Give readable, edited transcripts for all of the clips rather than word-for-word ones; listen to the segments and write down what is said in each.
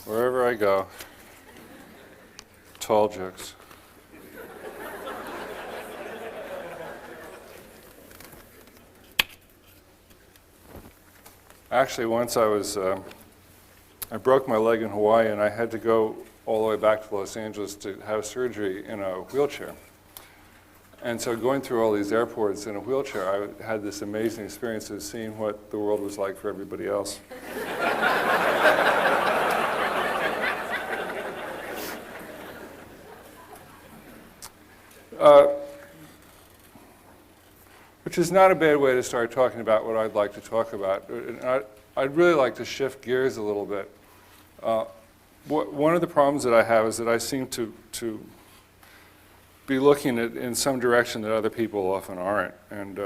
Wherever I go, tall jokes. Actually, once I broke my leg in Hawaii, and I had to go all the way back to Los Angeles to have surgery in a wheelchair. And so going through all these airports in a wheelchair, I had this amazing experience of seeing what the world was like for everybody else. Which is not a bad way to start talking about what I'd like to talk about. I'd really like to shift gears a little bit. One of the problems that I have is that I seem to be looking at in some direction that other people often aren't. And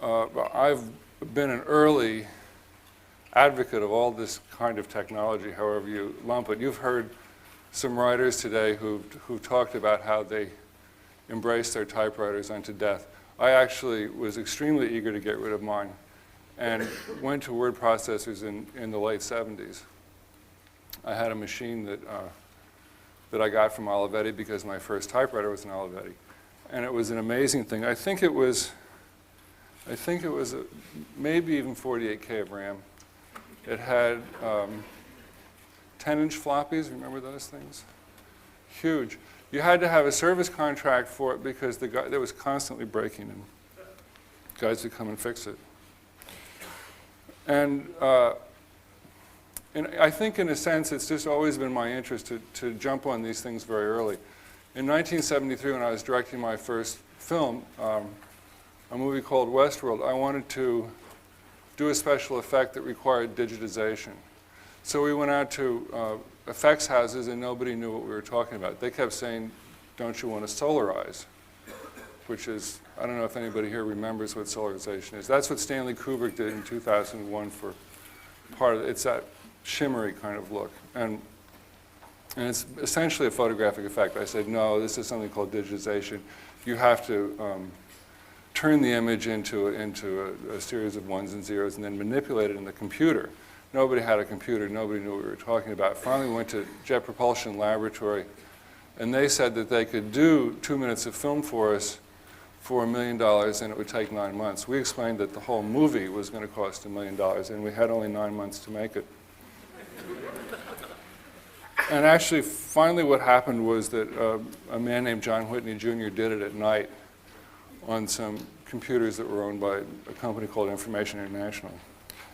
I've been an early advocate of all this kind of technology, however you lump it. You've heard some writers today who talked about how they embraced their typewriters unto death. I actually was extremely eager to get rid of mine and went to word processors in the late 70s. I had a machine that I got from Olivetti because my first typewriter was an Olivetti. And it was an amazing thing. I think it was maybe even 48K of RAM. It had 10-inch floppies, remember those things? Huge. You had to have a service contract for it because it was constantly breaking, and guys would come and fix it. And I think, in a sense, it's just always been my interest to jump on these things very early. In 1973, when I was directing my first film, a movie called Westworld, I wanted to do a special effect that required digitization. So we went out to effects houses, and nobody knew what we were talking about. They kept saying, "Don't you want to solarize?" Which is, I don't know if anybody here remembers what solarization is. That's what Stanley Kubrick did in 2001 for part of it. It's that shimmery kind of look. And it's essentially a photographic effect. I said, no, this is something called digitization. You have to turn the image into a series of ones and zeros and then manipulate it in the computer. Nobody had a computer. Nobody knew what we were talking about. Finally, we went to Jet Propulsion Laboratory, and they said that they could do 2 minutes of film for us for $1 million, and it would take 9 months. We explained that the whole movie was going to cost $1 million, and we had only 9 months to make it. And actually, finally what happened was that a man named John Whitney Jr. did it at night on some computers that were owned by a company called Information International.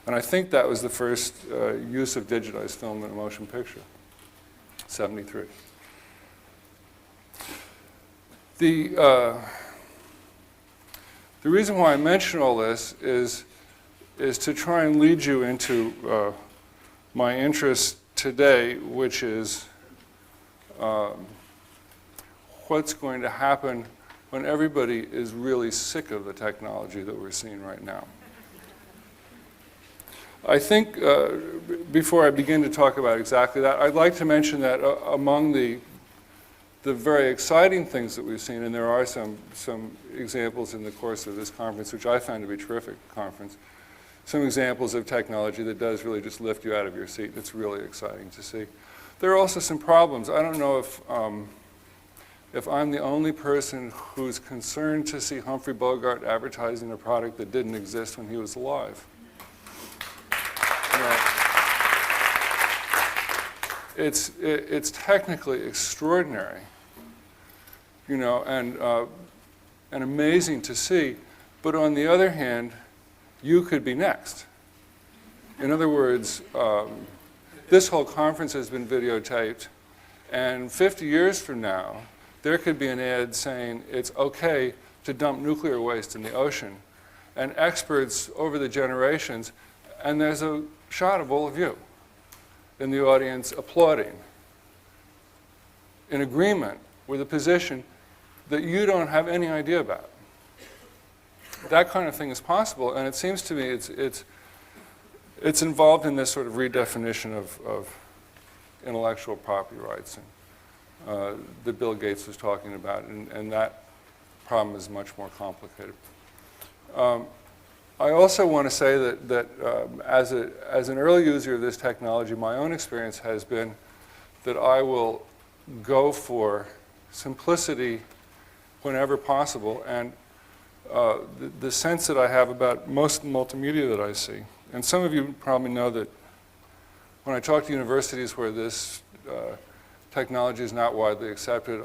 And I think that was the first use of digitized film in a motion picture, 73. The reason why I mention all this is to try and lead you into my interest today, which is what's going to happen when everybody is really sick of the technology that we're seeing right now. I think before I begin to talk about exactly that, I'd like to mention that among the very exciting things that we've seen, and there are some examples in the course of this conference, which I found to be a terrific conference, some examples of technology that does really just lift you out of your seat. It's really exciting to see. There are also some problems. I don't know if I'm the only person who's concerned to see Humphrey Bogart advertising a product that didn't exist when he was alive. It's technically extraordinary, you know, and amazing to see. But on the other hand, you could be next. In other words, this whole conference has been videotaped, and 50 years from now, there could be an ad saying it's okay to dump nuclear waste in the ocean, and experts over the generations, and there's a shot of all of you in the audience applauding, in agreement with a position that you don't have any idea about. That kind of thing is possible, and it seems to me it's involved in this sort of redefinition of intellectual property rights that Bill Gates was talking about, and that problem is much more complicated. I also want to say that as an early user of this technology, my own experience has been that I will go for simplicity whenever possible, and the sense that I have about most multimedia that I see. And some of you probably know that when I talk to universities where this technology is not widely accepted,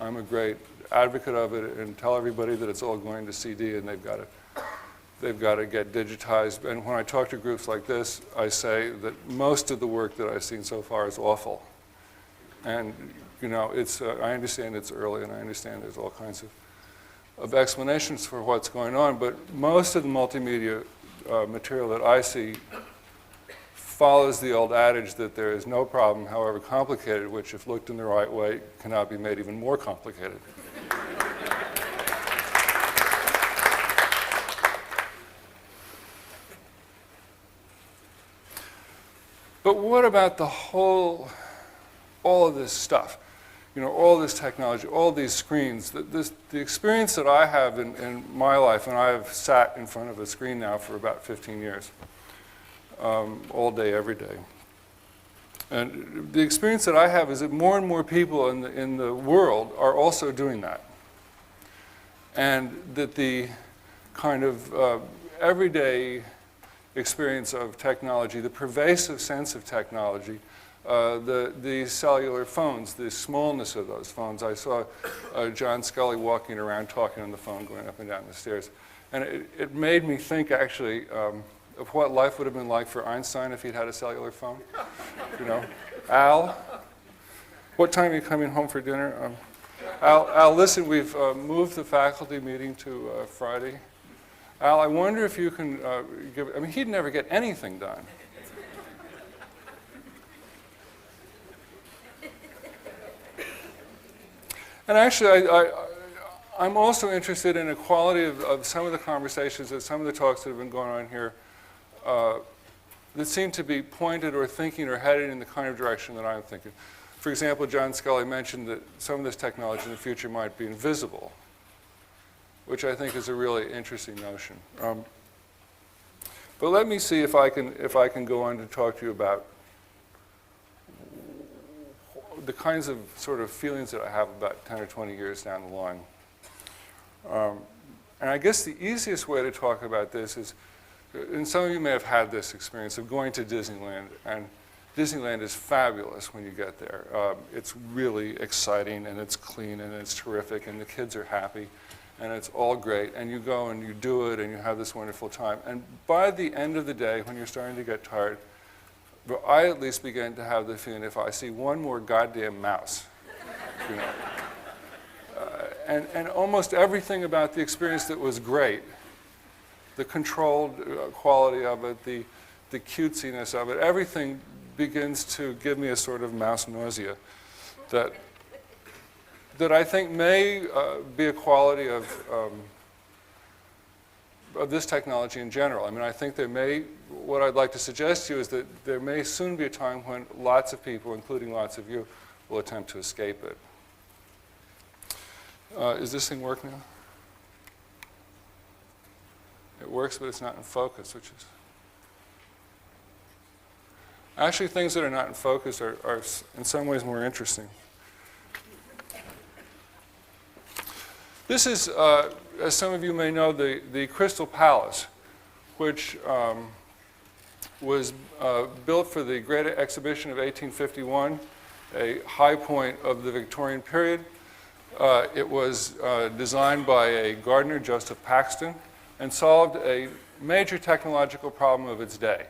I'm a great advocate of it and tell everybody that it's all going to CD and they've got to get digitized. And when I talk to groups like this, I say that most of the work that I've seen so far is awful. And I understand it's early, and I understand there's all kinds of explanations for what's going on, but most of the multimedia material that I see follows the old adage that there is no problem, however complicated, which, if looked in the right way, cannot be made even more complicated. But what about all of this stuff? All this technology, all these screens. The experience that I have in my life, and I have sat in front of a screen now for about 15 years, all day, every day. And the experience that I have is that more and more people in the world are also doing that. And that the kind of everyday experience of technology, the pervasive sense of technology, the cellular phones, the smallness of those phones. I saw John Scully walking around talking on the phone, going up and down the stairs. And it made me think, actually, of what life would have been like for Einstein if he'd had a cellular phone. Al, what time are you coming home for dinner? Al, listen, we've moved the faculty meeting to Friday. Al, I wonder if you can he'd never get anything done. And actually, I'm also interested in the quality of some of the conversations, and some of the talks that have been going on here that seem to be pointed or thinking or headed in the kind of direction that I'm thinking. For example, John Scully mentioned that some of this technology in the future might be invisible, which I think is a really interesting notion. But let me see if I can go on to talk to you about the kinds of sort of feelings that I have about 10 or 20 years down the line. And I guess the easiest way to talk about this is, and some of you may have had this experience of going to Disneyland, and Disneyland is fabulous when you get there. It's really exciting, and it's clean, and it's terrific, and the kids are happy, and it's all great, and you go and you do it, and you have this wonderful time. And by the end of the day, when you're starting to get tired, I at least begin to have the feeling, if I see one more goddamn mouse, and almost everything about the experience that was great, the controlled quality of it, the cutesiness of it, everything begins to give me a sort of mouse nausea that I think may be a quality of this technology in general. I think what I'd like to suggest to you is that there may soon be a time when lots of people, including lots of you, will attempt to escape it. Is this thing work now? It works, but it's not in focus, which is... Actually, things that are not in focus are in some ways more interesting. This is, as some of you may know, the Crystal Palace, which was built for the Great Exhibition of 1851, a high point of the Victorian period. It was designed by a gardener, Joseph Paxton, and solved a major technological problem of its day.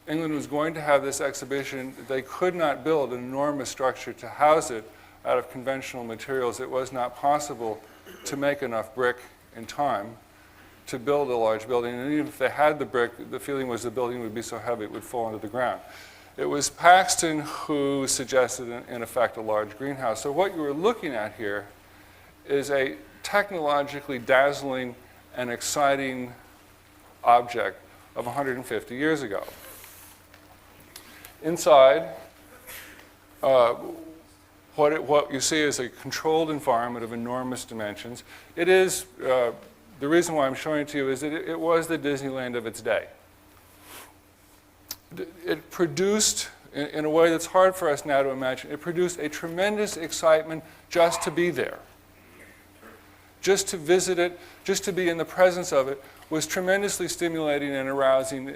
England was going to have this exhibition. They could not build an enormous structure to house it out of conventional materials. It was not possible to make enough brick in time to build a large building. And even if they had the brick, the feeling was the building would be so heavy it would fall into the ground. It was Paxton who suggested, in effect, a large greenhouse. So what you were looking at here is a technologically dazzling and exciting object of 150 years ago. Inside, what you see is a controlled environment of enormous dimensions. It is the reason why I'm showing it to you is that it was the Disneyland of its day. It produced, in a way that's hard for us now to imagine, it produced a tremendous excitement just to be there. Just to visit it, just to be in the presence of it, was tremendously stimulating and arousing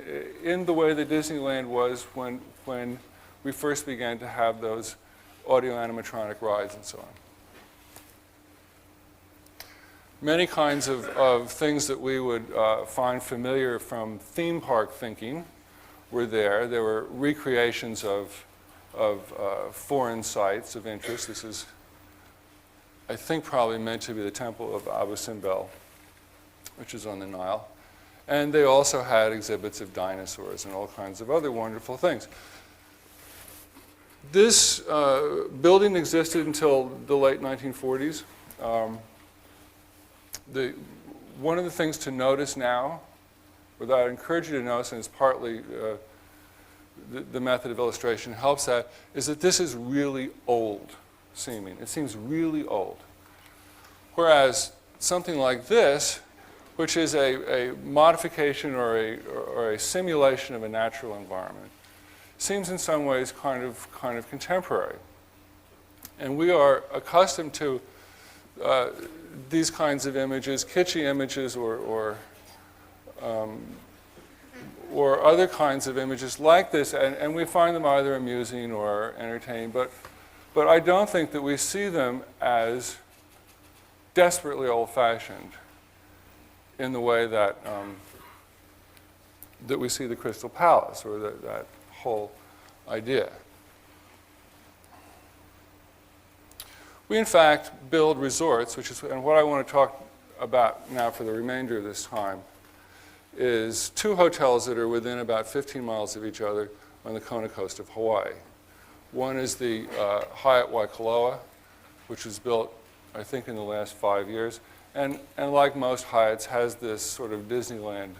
in the way that Disneyland was when we first began to have those audio animatronic rides and so on. Many kinds of things that we would find familiar from theme park thinking were there. There were recreations of foreign sites of interest. This is, I think, probably meant to be the Temple of Abu Simbel, which is on the Nile. And they also had exhibits of dinosaurs and all kinds of other wonderful things. This building existed until the late 1940s. One of the things to notice now, or that I encourage you to notice, and it's partly the method of illustration helps that, is that this is really old seeming. It seems really old. Whereas something like this, which is a modification or a simulation of a natural environment, seems in some ways kind of contemporary. And we are accustomed to these kinds of images, kitschy images, or other kinds of images like this, and we find them either amusing or entertaining. But I don't think that we see them as desperately old-fashioned in the way that that we see the Crystal Palace or that whole idea. We, in fact, build resorts, and what I want to talk about now for the remainder of this time is two hotels that are within about 15 miles of each other on the Kona coast of Hawaii. One is the Hyatt Waikoloa, which was built, I think, in the last 5 years, and like most Hyatts, has this sort of Disneyland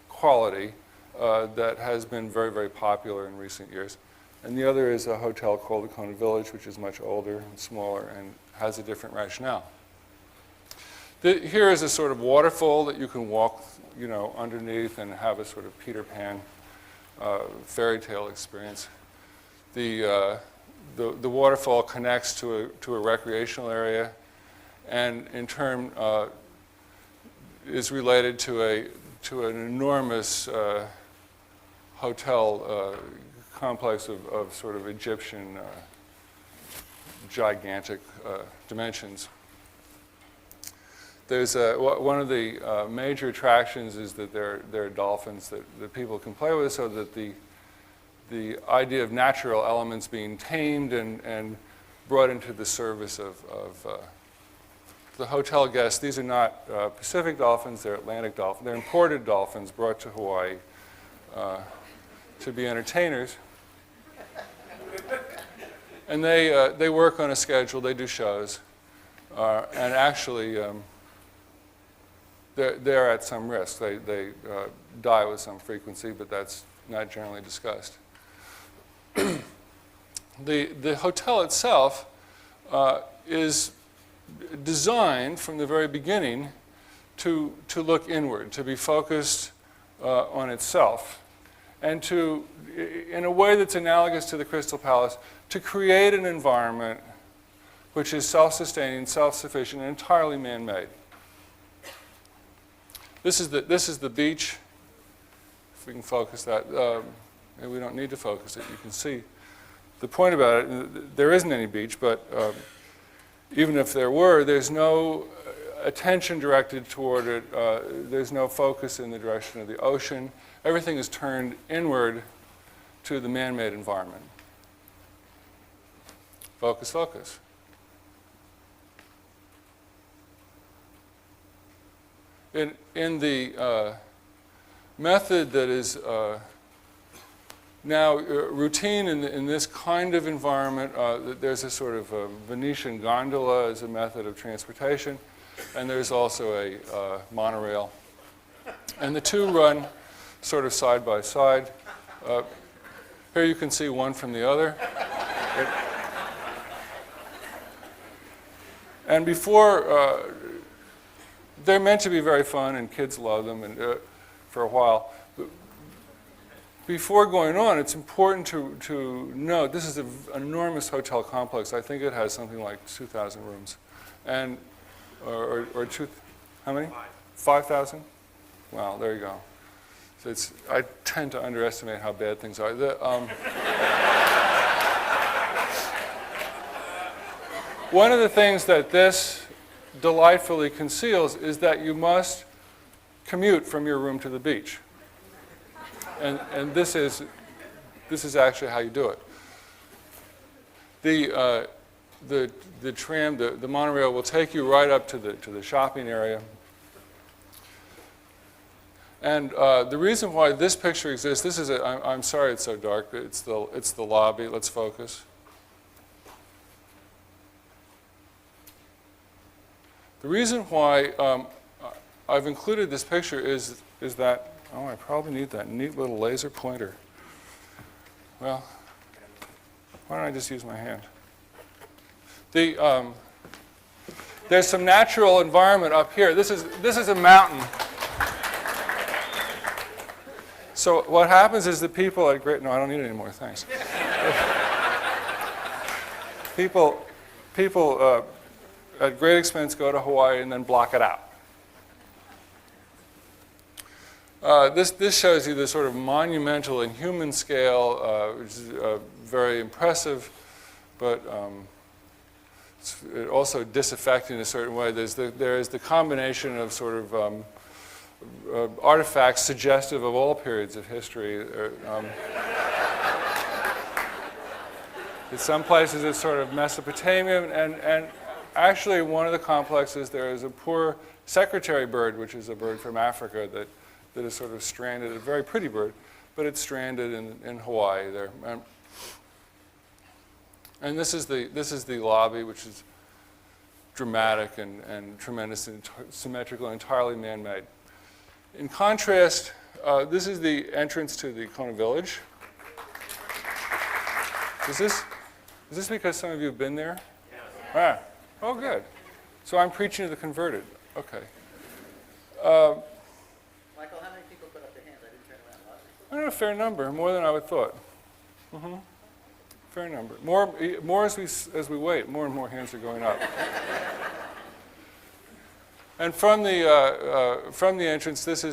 quality that has been very, very popular in recent years. And the other is a hotel called the Kona Village, which is much older and smaller and has a different rationale. Here is a sort of waterfall that you can walk, underneath and have a sort of Peter Pan fairy tale experience. The waterfall connects to a recreational area, and in turn is related to an enormous hotel complex of sort of Egyptian gigantic dimensions. There's one of the major attractions is that there are dolphins that people can play with, so that the idea of natural elements being tamed and brought into the service of the hotel guests. These are not Pacific dolphins, they're Atlantic dolphins. They're imported dolphins brought to Hawaii to be entertainers. And they work on a schedule, they do shows, and actually they're at some risk. They die with some frequency, but that's not generally discussed. The hotel itself is designed from the very beginning to look inward, to be focused on itself, and to, in a way that's analogous to the Crystal Palace, to create an environment which is self-sustaining, self-sufficient, and entirely man-made. This is the beach. If we can focus that, maybe we don't need to focus it. You can see the point about it. There isn't any beach, but even if there were, there's no attention directed toward it. There's no focus in the direction of the ocean. Everything is turned inward to the man-made environment. Focus, focus. In the method that is now routine in this kind of environment, there's a sort of Venetian gondola as a method of transportation, and there's also a monorail. And the two run sort of side by side. Here you can see one from the other. And before they're meant to be very fun, and kids love them and, for a while. But before going on, it's important to note this is an enormous hotel complex. I think it has something like 2,000 rooms. And, or two, how many? 5,000? Wow, there you go. So I tend to underestimate how bad things are. One of the things that this delightfully conceals is that you must commute from your room to the beach. And this is actually how you do it. The tram, the monorail will take you right up to the shopping area. And the reason why this picture exists, this is I'm sorry it's so dark. It's the lobby. Let's focus. The reason why I've included this picture is that, oh, I probably need that neat little laser pointer. Well, why don't I just use my hand? There's some natural environment up here. This is a mountain. So what happens is the people at no, I don't need any more, thanks. people at great expense go to Hawaii and then block it out. This shows you the sort of monumental and human scale, which is very impressive, but it's also disaffecting in a certain way. There is the combination of sort of artifacts suggestive of all periods of history. In some places it's sort of Mesopotamian, and actually one of the complexes there is a poor secretary bird, which is a bird from Africa that is sort of stranded, a very pretty bird, but it's stranded in Hawaii there. And this is the lobby, which is dramatic and tremendous and symmetrical, entirely man-made. In contrast, this is the entrance to the Kona Village. Is this because some of you have been there? Yes. Ah, oh, good. So I'm preaching to the converted. Okay. Michael, how many people put up their hands? I didn't turn around. I don't know, a fair number, more than I would have thought. Mm-hmm. Fair number. More as we wait, more and more hands are going up. And from the entrance, this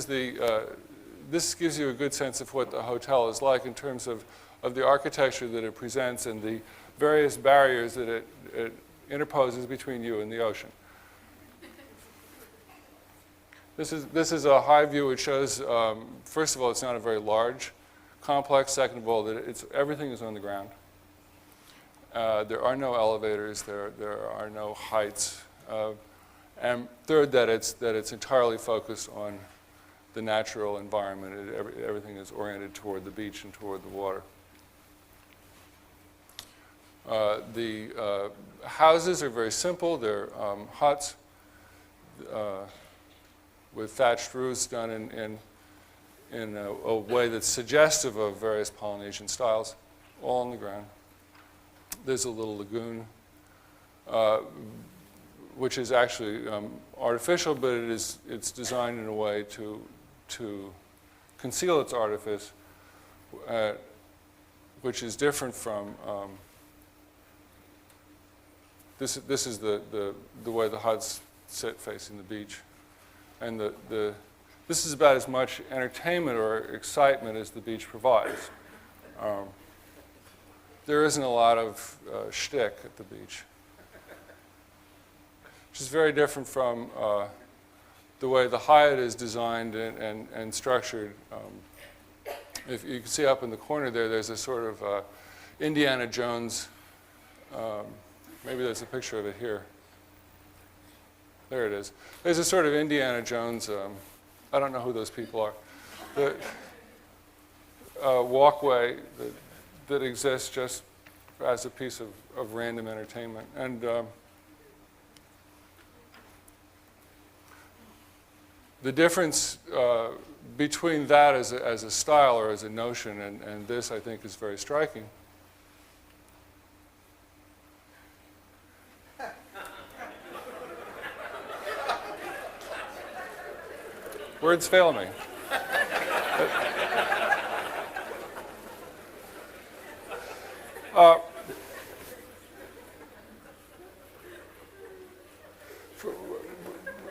gives you a good sense of what the hotel is like in terms of the architecture that it presents and the various barriers that it interposes between you and the ocean. This is a high view which shows, first of all, it's not a very large complex. Second of all, that everything is on the ground. There are no elevators. There are no heights. And third, that it's entirely focused on the natural environment. Everything is oriented toward the beach and toward the water. The houses are very simple. They're huts with thatched roofs done in a way that's suggestive of various Polynesian styles, all on the ground. There's a little lagoon, which is actually artificial, but it's designed in a way to conceal its artifice, which is different from this is the way the huts sit facing the beach, and this is about as much entertainment or excitement as the beach provides. There isn't a lot of shtick at the beach, which is very different from the way the Hyatt is designed and structured. If you can see up in the corner there's a sort of Indiana Jones, maybe there's a picture of it here. There it is. There's a sort of Indiana Jones, I don't know who those people are, the walkway that exists just as a piece of random entertainment. And the difference between that as a style or as a notion and this, I think, is very striking. Words fail me.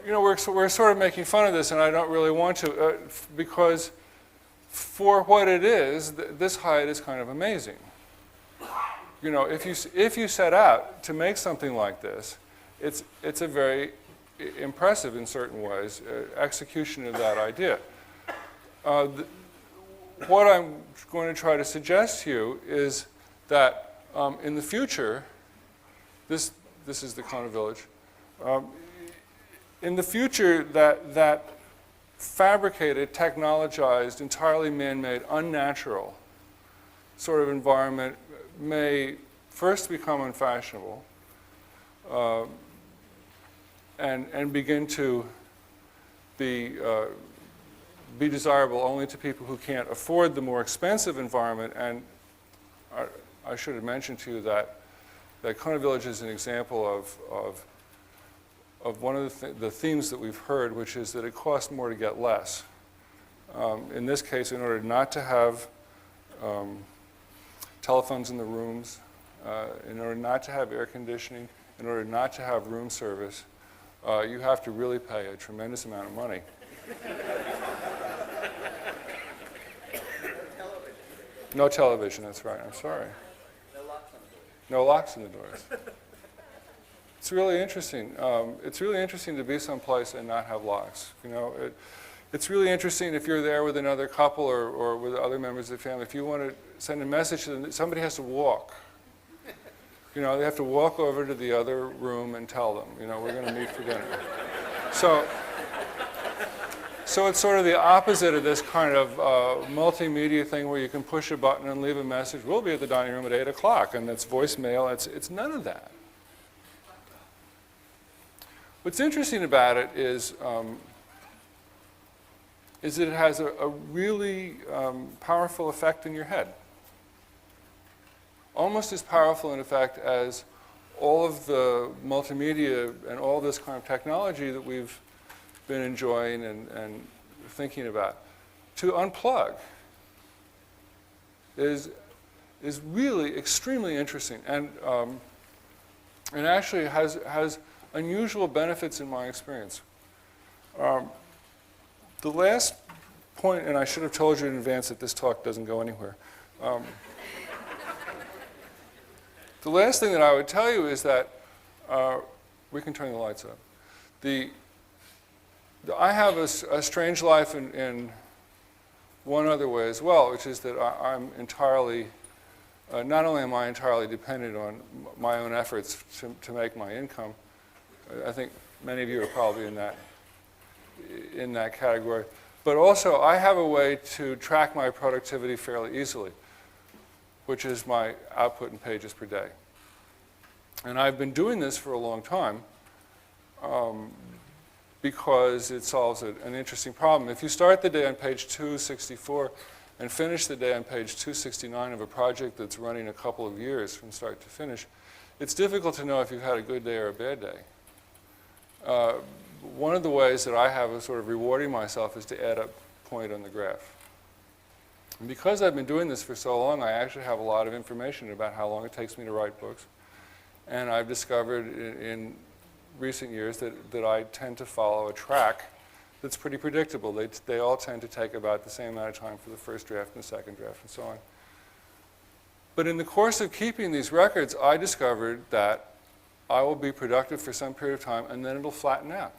You know, we're sort of making fun of this, and I don't really want to, because for what it is, this height is kind of amazing. You know, if you set out to make something like this, it's a very impressive, in certain ways, execution of that idea. What I'm going to try to suggest to you is that in the future, this is the Kona village. In the future, that fabricated, technologized, entirely man-made, unnatural sort of environment may first become unfashionable and begin to be desirable only to people who can't afford the more expensive environment. And I should have mentioned to you that Kona Village is an example of one of the themes that we've heard, which is that it costs more to get less. In this case, in order not to have telephones in the rooms, in order not to have air conditioning, in order not to have room service, you have to really pay a tremendous amount of money. No television, that's right. I'm sorry. No locks on the door. No locks on the doors. It's really interesting. It's really interesting to be someplace and not have locks. You know, it's really interesting if you're there with another couple or with other members of the family. If you want to send a message to them, somebody has to walk. You know, they have to walk over to the other room and tell them, you know, we're going to meet for dinner. So it's sort of the opposite of this kind of multimedia thing where you can push a button and leave a message. We'll be at the dining room at 8 o'clock, and it's voicemail. It's none of that. What's interesting about it is that it has a really powerful effect in your head. Almost as powerful in effect as all of the multimedia and all this kind of technology that we've been enjoying and thinking about. To unplug is really extremely interesting and actually has unusual benefits in my experience. The last point, and I should have told you in advance that this talk doesn't go anywhere. The last thing that I would tell you is that we can turn the lights up. I have a strange life in one other way as well, which is that I'm entirely, not only am I entirely dependent on my own efforts to make my income. I think many of you are probably in that category. But also, I have a way to track my productivity fairly easily, which is my output in pages per day. And I've been doing this for a long time because it solves an interesting problem. If you start the day on page 264 and finish the day on page 269 of a project that's running a couple of years from start to finish, it's difficult to know if you've had a good day or a bad day. One of the ways that I have of sort of rewarding myself is to add a point on the graph. And because I've been doing this for so long, I actually have a lot of information about how long it takes me to write books. And I've discovered in recent years that I tend to follow a track that's pretty predictable. They all tend to take about the same amount of time for the first draft and the second draft and so on. But in the course of keeping these records, I discovered that I will be productive for some period of time, and then it'll flatten out.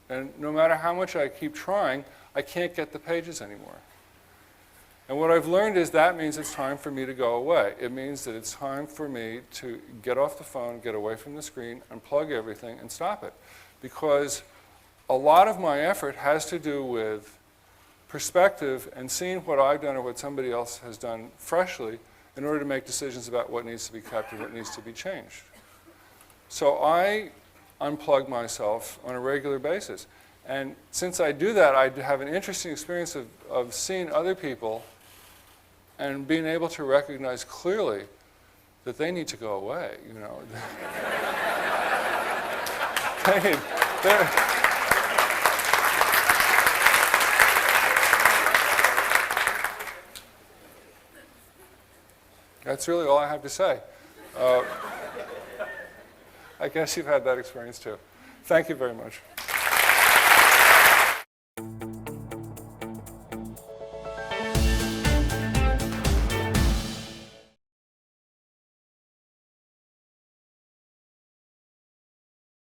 And no matter how much I keep trying, I can't get the pages anymore. And what I've learned is that means it's time for me to go away. It means that it's time for me to get off the phone, get away from the screen, unplug everything, and stop it. Because a lot of my effort has to do with perspective and seeing what I've done or what somebody else has done freshly in order to make decisions about what needs to be kept and what needs to be changed. So I unplug myself on a regular basis. And since I do that, I have an interesting experience of seeing other people and being able to recognize clearly that they need to go away, you know. That's really all I have to say. I guess you've had that experience too. Thank you very much.